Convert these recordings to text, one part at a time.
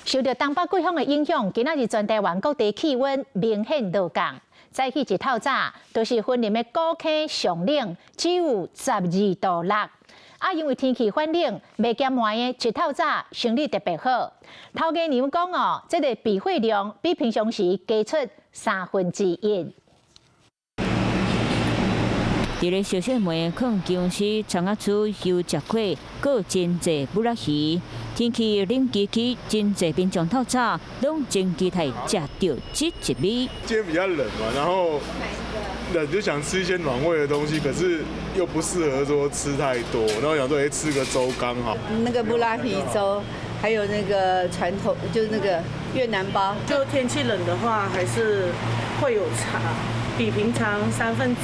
受到东北季风的影响，今仔日全台湾各地气温明显下降。早起一透早，都是云林的高溪上冷，只有12度6。因为天气反冷，袂减寒的一透早生理特别好。头家娘讲哦，这个避火量比平常时加出1/3。伫咧小小梅抗江市长鸭厝油食货，搁真济不拉鱼。天气冷起起，真济民众透早拢真期待食到这一味。今天比较冷嘛，然后冷就想吃一些暖胃的东西，可是又不适合说吃太多，然后想说吃个粥刚好。那个布拉皮粥，还有那个传统就是那个越南包。就天气冷的话，还是会有差。比平常1/3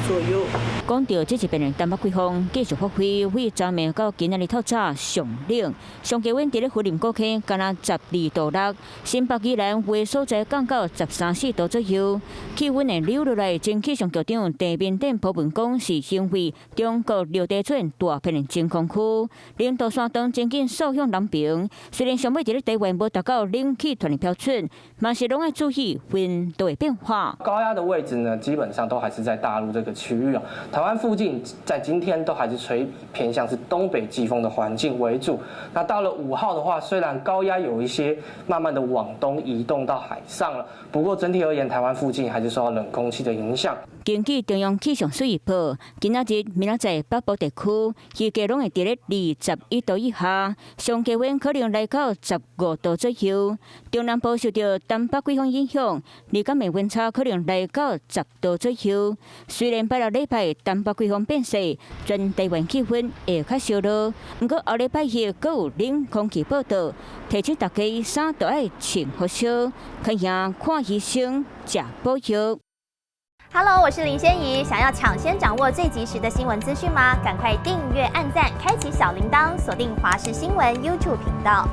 左右。讲到这一边的东北季风继续发挥，为昨暝到今仔日透早上冷，上低温伫咧云林高溪，敢若12度6，新北宜兰有所在降到13、14度左右。气温会溜落来，前气象局长陈明典普文讲是因为中国六地转大片的真空区，零度山东渐渐扫向南平。虽然上尾伫咧台湾无达到冷气团的标准，嘛是拢要注意温度的变化。高压的位置呢，基本上都还是在大陆这个区域啊。台湾附近在今天都还是吹偏向是东北季风的环境为主。那到了5号的话，虽然高压有一些慢慢的往东移动到海上了，不过整体而言，台湾附近还是受到冷空气的影响。根据中央气象署预报，今仔日、明仔载北部地区预计拢会伫咧21度以下，上低温可能来到15度左右。中南部受到东北季风影响，日间的温差可能来到10度左右。虽然拜六礼拜东北季风变势，全台湾气温会较烧热，不过后礼拜日阁有冷空气报道，提醒大家衫都爱穿好少，看样看医生，食保药。Hello， 我是林仙怡。想要抢先掌握最及时的新闻资讯吗？赶快订阅、按赞、开启小铃铛，锁定华视新闻 YouTube 频道。